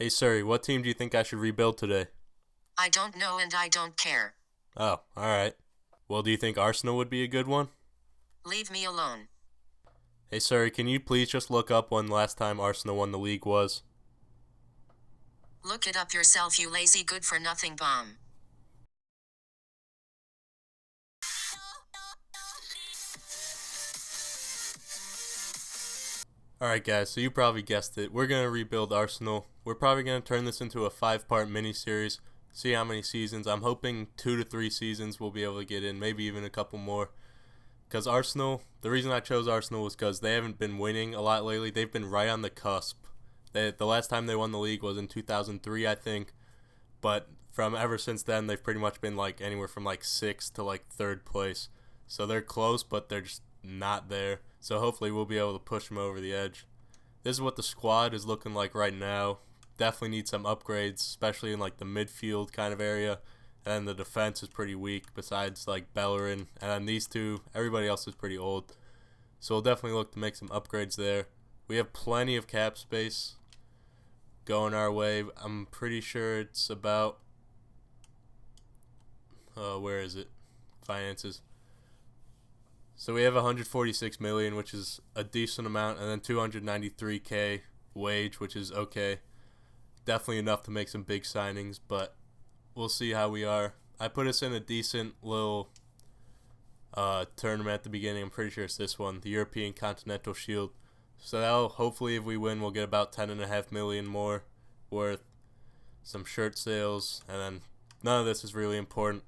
Hey Siri, what team do you think I should rebuild today? I don't know and I don't care. Oh, alright. Well, do you think Arsenal would be a good one? Leave me alone. Hey Siri, can you please just look up when the last time Arsenal won the league was? Look it up yourself, you lazy good for nothing bomb. Alright guys, so you probably guessed it. We're going to rebuild Arsenal. We're probably going to turn this into a 5-part mini-series. See how many seasons. I'm hoping 2 to 3 seasons we'll be able to get in, maybe even a couple more. Because Arsenal, the reason I chose Arsenal was because they haven't been winning a lot lately. They've been right on the cusp. The last time they won the league was in 2003, I think. But from ever since then, they've pretty much been like anywhere from like sixth to like third place. So they're close, but they're just not there. So hopefully we'll be able to push them over the edge. This is what the squad is looking like right now. Definitely need some upgrades, especially in like the midfield kind of area. And the defense is pretty weak besides like Bellerin. And then these two, everybody else is pretty old. So we'll definitely look to make some upgrades there. We have plenty of cap space going our way. I'm pretty sure it's about where is it? Finances. So we have 146 million, which is a decent amount, and then 293k wage, which is okay. Definitely enough to make some big signings, but we'll see how we are. I put us in a decent little tournament at the beginning. I'm pretty sure it's this one, the European Continental Shield. So that'll, hopefully, if we win, we'll get about 10.5 million more worth. Some shirt sales, and then none of this is really important.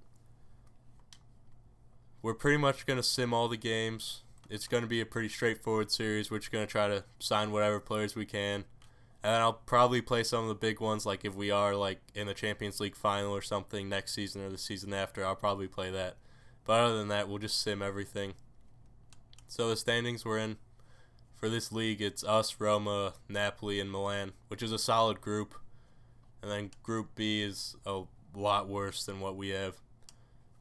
We're pretty much going to sim all the games. It's going to be a pretty straightforward series. We're just going to try to sign whatever players we can. And then I'll probably play some of the big ones, like if we are like in the Champions League final or something next season or the season after, I'll probably play that. But other than that, we'll just sim everything. So the standings we're in for this league, it's us, Roma, Napoli, and Milan, which is a solid group. And then Group B is a lot worse than what we have.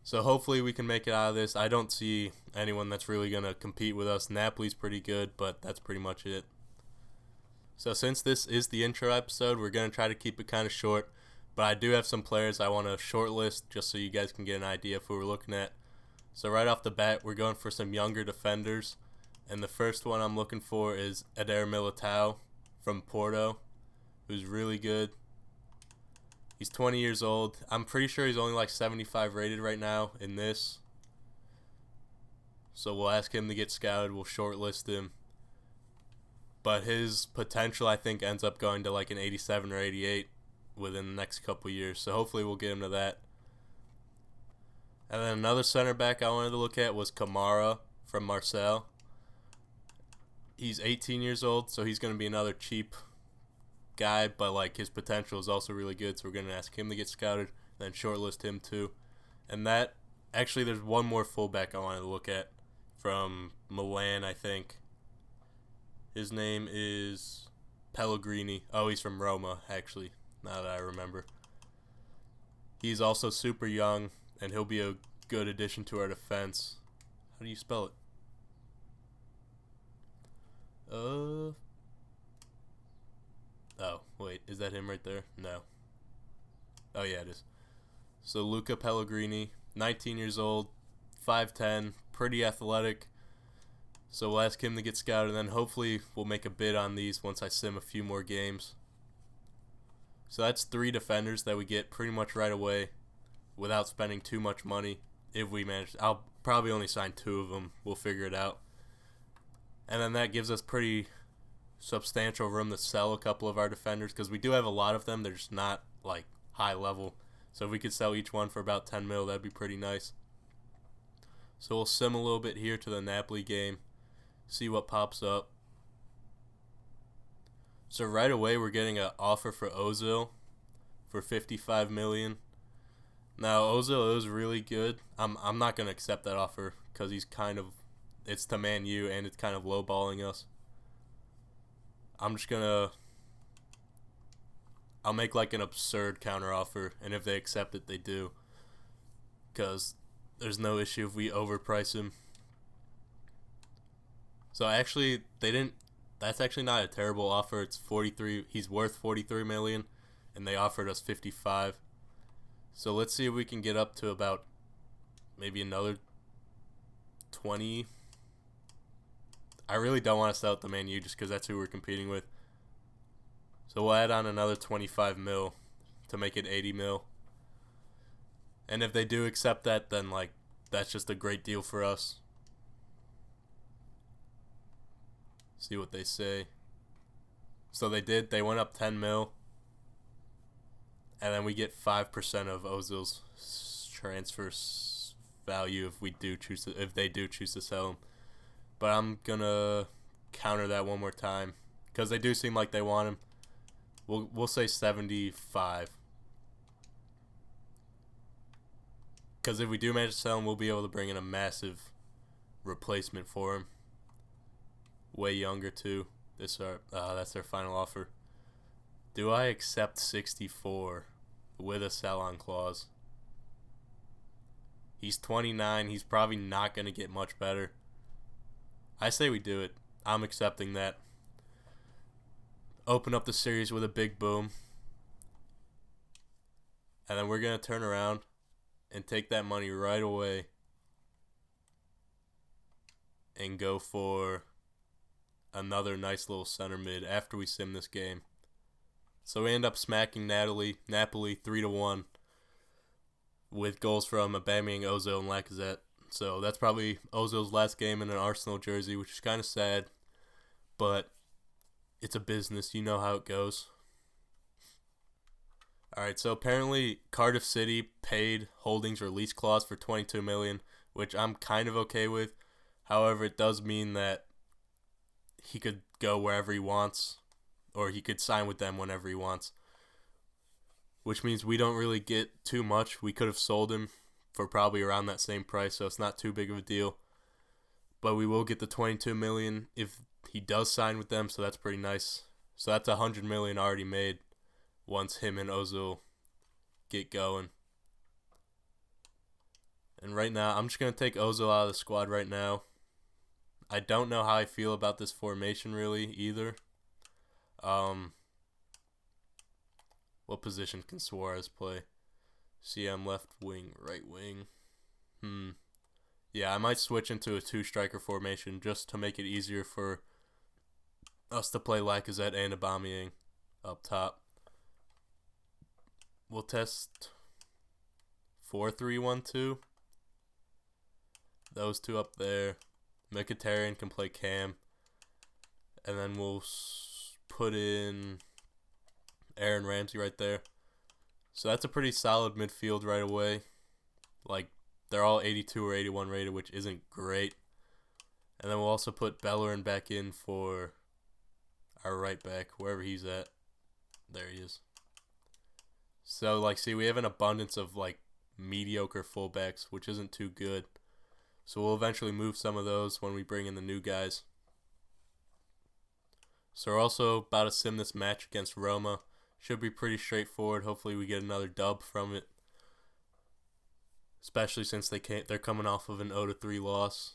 So hopefully we can make it out of this. I don't see anyone that's really going to compete with us. Napoli's pretty good, but that's pretty much it. So since this is the intro episode, we're going to try to keep it kind of short. But I do have some players I want to shortlist just so you guys can get an idea of who we're looking at. So right off the bat, we're going for some younger defenders. And the first one I'm looking for is Eder Militao from Porto, who's really good. He's 20 years old. I'm pretty sure he's only like 75 rated right now in this. So we'll ask him to get scouted. We'll shortlist him. But his potential, I think, ends up going to like an 87 or 88 within the next couple years. So hopefully we'll get him to that. And then another center back I wanted to look at was Kamara from Marseille. He's 18 years old, so he's going to be another cheap guy, but like his potential is also really good, so we're going to ask him to get scouted, then shortlist him too. And that, actually, there's one more fullback I wanted to look at from Milan, I think. His name is Pellegrini. Oh, he's from Roma, actually, now that I remember. He's also super young, and he'll be a good addition to our defense. How do you spell it? Oh, wait, is that him right there? No. Oh, yeah, it is. So Luca Pellegrini, 19 years old, 5'10", pretty athletic. So we'll ask him to get scouted, and then hopefully we'll make a bid on these once I sim a few more games. So that's 3 defenders that we get pretty much right away without spending too much money if we manage. I'll probably only sign 2 of them. We'll figure it out. And then that gives us pretty substantial room to sell a couple of our defenders because we do have a lot of them. They're just not like high level. So if we could sell each one for about 10 mil, that'd be pretty nice. So we'll sim a little bit here to the Napoli game, see what pops up. So right away we're getting an offer for Ozil for 55 million. Now Ozil is really good. I'm not gonna accept that offer because he's kind of, it's to Man U and it's kind of lowballing us. I'm just gonna, I'll make like an absurd counteroffer, and if they accept it, they do. Because there's no issue if we overprice him. So actually, they didn't. That's actually not a terrible offer. It's 43. He's worth 43 million. and they offered us 55. So let's see if we can get up to about maybe another 20. I really don't want to sell it to Man U just because that's who we're competing with. So we'll add on another 25 mil to make it 80 mil. And if they do accept that, then like that's just a great deal for us. See what they say. So they did. They went up 10 mil. And then we get 5% of Ozil's transfer value if they do choose to sell him. But I'm gonna counter that one more time because they do seem like they want him. We'll say 75. Because if we do manage to sell him, we'll be able to bring in a massive replacement for him. Way younger too. That's their final offer. Do I accept 64 with a sell-on clause? He's 29. He's probably not going to get much better. I say we do it. I'm accepting that. Open up the series with a big boom. And then we're going to turn around and take that money right away and go for another nice little center mid after we sim this game. So we end up smacking Napoli 3-1 with goals from Aubameyang, Ozil, and Lacazette. So that's probably Ozil's last game in an Arsenal jersey, which is kind of sad, but it's a business. You know how it goes. All right, so apparently Cardiff City paid Holding's release clause for 22 million, which I'm kind of okay with. However, it does mean that he could go wherever he wants, or he could sign with them whenever he wants, which means we don't really get too much. We could have sold him for probably around that same price, so it's not too big of a deal. But we will get the 22 million if he does sign with them, so that's pretty nice. So that's 100 million already made once him and Ozil get going. And right now, I'm just going to take Ozil out of the squad right now. I don't know how I feel about this formation really either. What position can Suarez play? CM left wing, right wing. Yeah, I might switch into a 2-striker formation just to make it easier for us to play Lacazette and Aubameyang up top. We'll test 4-3-1-2. Those two up there. Mkhitaryan can play cam. And then we'll put in Aaron Ramsey right there. So that's a pretty solid midfield right away. Like, they're all 82 or 81 rated, which isn't great. And then we'll also put Bellerin back in for our right back, wherever he's at. There he is. So, like, see, we have an abundance of, like, mediocre fullbacks, which isn't too good. So we'll eventually move some of those when we bring in the new guys. So we're also about to sim this match against Roma. Should be pretty straightforward. Hopefully we get another dub from it. Especially since they're coming off of an 0-3 loss.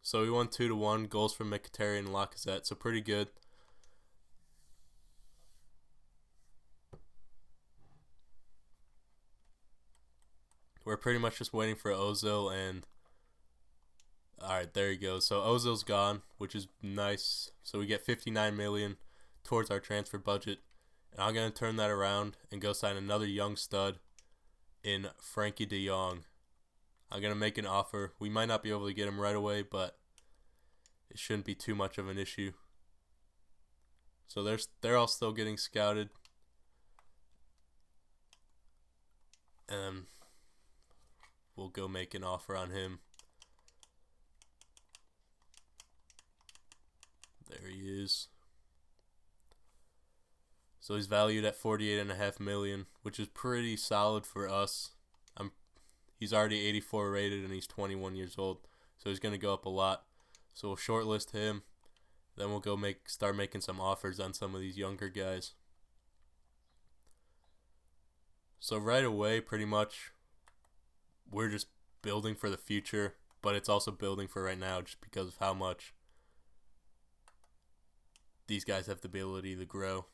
So we won 2-1. Goals from Mkhitaryan and Lacazette. So pretty good. We're pretty much just waiting for Ozil and... Alright, there he goes. So Ozil's gone, which is nice. So we get 59 million towards our transfer budget. And I'm going to turn that around and go sign another young stud in Frankie de Jong. I'm going to make an offer. We might not be able to get him right away, but it shouldn't be too much of an issue. So they're all still getting scouted. And we'll go make an offer on him. There he is. So he's valued at 48.5 million, which is pretty solid for us. He's already 84 rated and he's 21 years old, so he's gonna go up a lot. So we'll shortlist him. Then we'll go start making some offers on some of these younger guys. So right away, pretty much, we're just building for the future, but it's also building for right now just because of how much these guys have the ability to grow.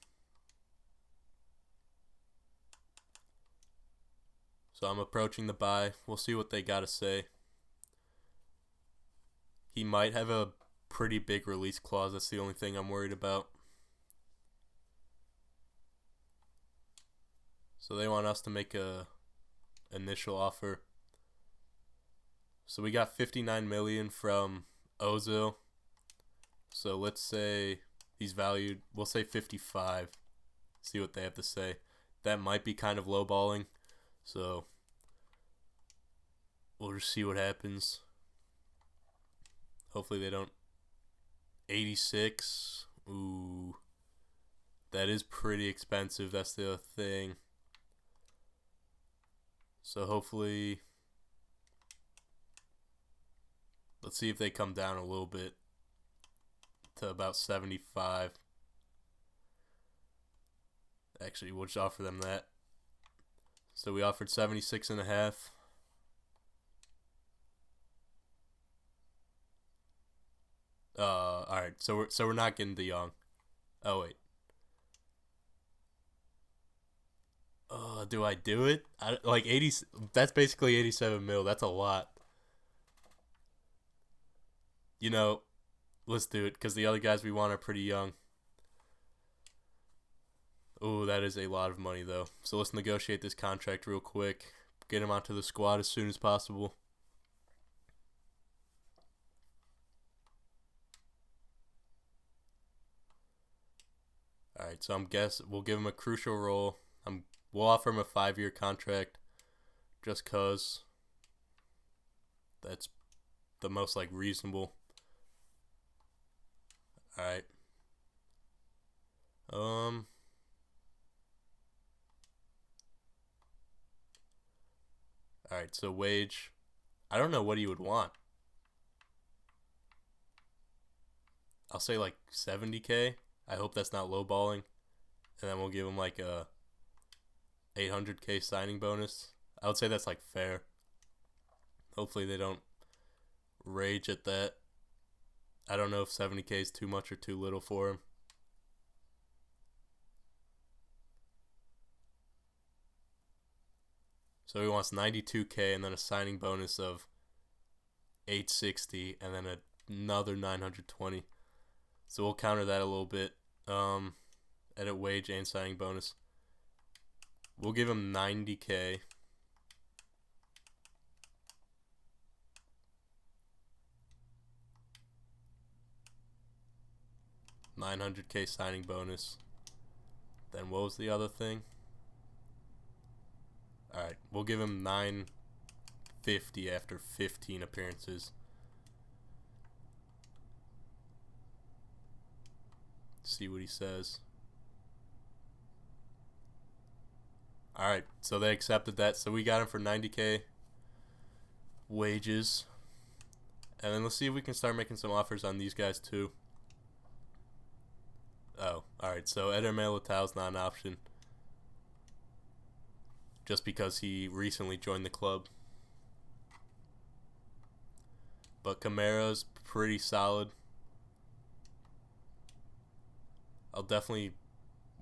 So I'm approaching the buy. We'll see what they got to say. He might have a pretty big release clause. That's the only thing I'm worried about. So they want us to make a initial offer. So we got 59 million from Ozil. So let's say he's valued, we'll say 55. See what they have to say. That might be kind of lowballing. So we'll just see what happens. Hopefully they don't. 86. Ooh. That is pretty expensive. That's the other thing. So hopefully, let's see if they come down a little bit to about 75. Actually, we'll just offer them that. So we offered 76.5. All right. So we're not getting De Jong. Oh wait. Do I do it? Like 80. That's basically 87 mil. That's a lot. You know, let's do it because the other guys we want are pretty young. Oh, that is a lot of money though. So let's negotiate this contract real quick. Get him onto the squad as soon as possible. All right, so we'll give him a crucial role. We'll offer him a 5-year contract, just cause that's the most like reasonable. All right. All right. So wage, I don't know what he would want. I'll say like 70K. I hope that's not lowballing, and then we'll give him like a 800K signing bonus. I would say that's like fair. Hopefully they don't rage at that. I don't know if 70K is too much or too little for him. So he wants 92K and then a signing bonus of 860 and then another 920. So we'll counter that a little bit. Edit wage and signing bonus. We'll give him 90K. $900K signing bonus. Then what was the other thing? Alright, we'll give him $950 after 15 appearances. See what he says. Alright, so they accepted that. So we got him for 90K wages. And then let's see if we can start making some offers on these guys too. Oh, alright, so Eder Militao's not an option. Just because he recently joined the club. But Kamara's pretty solid. I'll definitely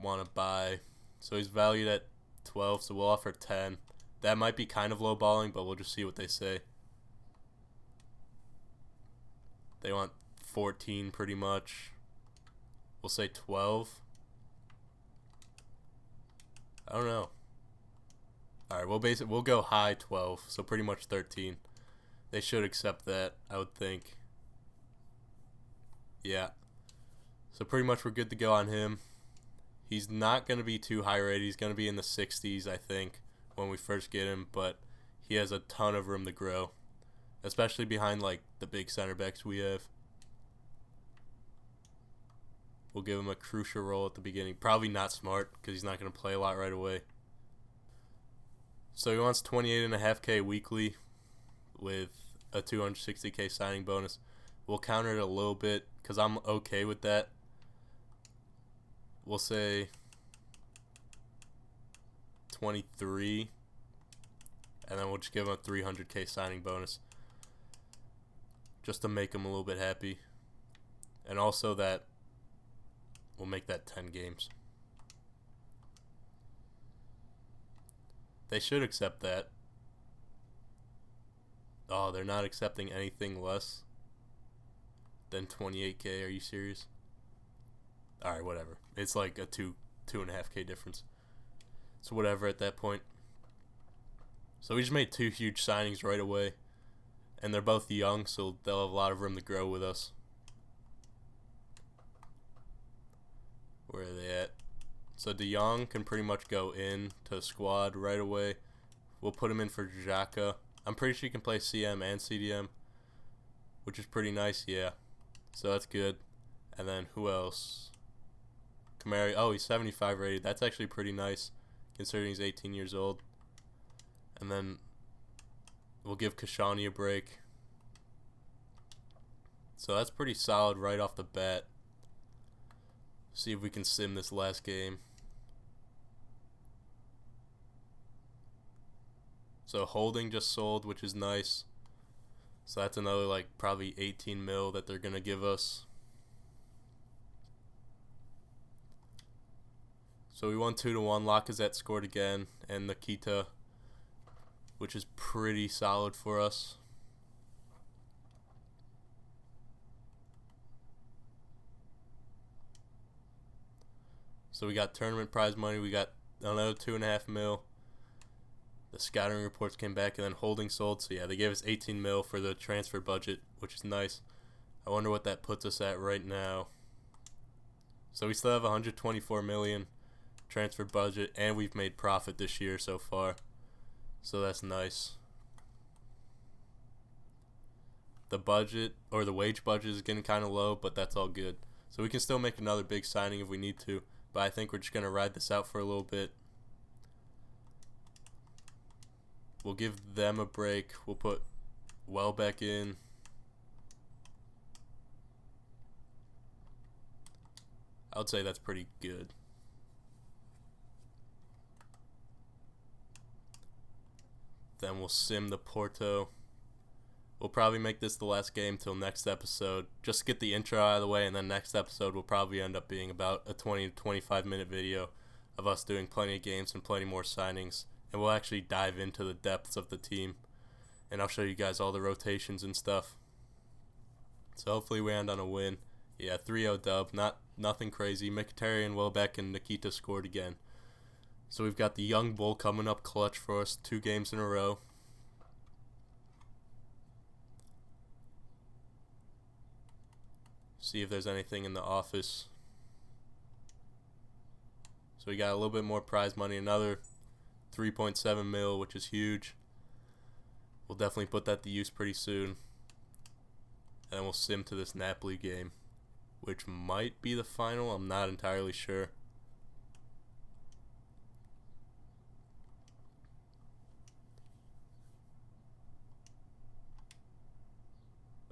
want to buy. So he's valued at 12, so we'll offer 10. That might be kind of lowballing, but we'll just see what they say. They want 14 pretty much. We'll say 12. I don't know. Alright, we'll go high 12, so pretty much 13. They should accept that, I would think. Yeah. So pretty much we're good to go on him. He's not going to be too high rated. He's going to be in the 60s, I think, when we first get him. But he has a ton of room to grow, especially behind like the big center backs we have. We'll give him a crucial role at the beginning. Probably not smart because he's not going to play a lot right away. So he wants 28.5K weekly with a 260K signing bonus. We'll counter it a little bit because I'm okay with that. We'll say 23, and then we'll just give him a 300K signing bonus just to make him a little bit happy. And also that we'll make that 10 games. They should accept that. Oh, they're not accepting anything less than 28K. Are you serious? All right, whatever. It's like a 2.5K difference. So whatever at that point. So we just made 2 huge signings right away, and they're both young, so they'll have a lot of room to grow with us. Where are they at? So De Jong can pretty much go in to the squad right away. We'll put him in for Xhaka. I'm pretty sure he can play CM and CDM, which is pretty nice, yeah. So that's good. And then who else? Kamari. Oh, he's 75 rated. That's actually pretty nice, considering he's 18 years old. And then we'll give Kashani a break. So that's pretty solid right off the bat. See if we can sim this last game. So Holding just sold, which is nice. So that's another like probably 18 mil that they're gonna give us. So we won 2-1. Lacazette scored again, and Nikita, which is pretty solid for us. So we got tournament prize money. We got another 2.5 mil. The scouting reports came back, and then Holding sold. So yeah, they gave us 18 mil for the transfer budget, which is nice. I wonder what that puts us at right now. So we still have 124 million transfer budget, and we've made profit this year so far. So that's nice. The budget, or the wage budget, is getting kind of low, but that's all good. So we can still make another big signing if we need to, but I think we're just going to ride this out for a little bit. We'll give them a break. We'll put Welbeck in. I would say that's pretty good. Then we'll sim the Porto. We'll probably make this the last game till next episode. Just get the intro out of the way, and then next episode will probably end up being about a 20 to 25 minute video of us doing plenty of games and plenty more signings. And we'll actually dive into the depths of the team. And I'll show you guys all the rotations and stuff. So hopefully we end on a win. Yeah, 3-0 dub. Nothing crazy. Mkhitaryan, Welbeck, and Nikita scored again. So we've got the young bull coming up clutch for us 2 games in a row. See if there's anything in the office. So we got a little bit more prize money, another 3.7 mil, which is huge. We'll definitely put that to use pretty soon. And then we'll sim to this Napoli game, which might be the final. I'm not entirely sure.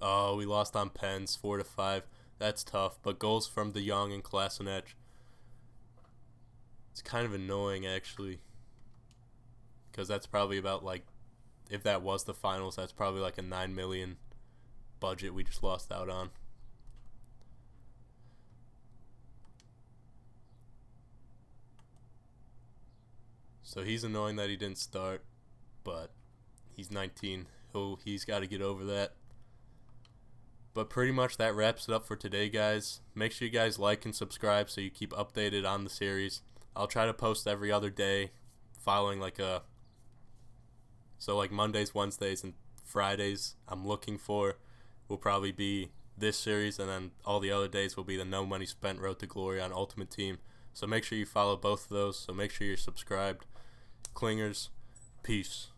Oh, we lost on pens, 4-5. That's tough. But goals from De Jong and Kolasinac. It's kind of annoying, actually, because that's probably about, like, if that was the finals, that's probably like a 9 million budget we just lost out on. So he's annoying that he didn't start, but he's 19. He's got to get over that. But pretty much that wraps it up for today, guys. Make sure you guys like and subscribe so you keep updated on the series. I'll try to post every other day, following like Mondays, Wednesdays, and Fridays I'm looking for will probably be this series, and then all the other days will be the No Money Spent Road to Glory on Ultimate Team. So make sure you follow both of those. So make sure you're subscribed. Clingers, peace.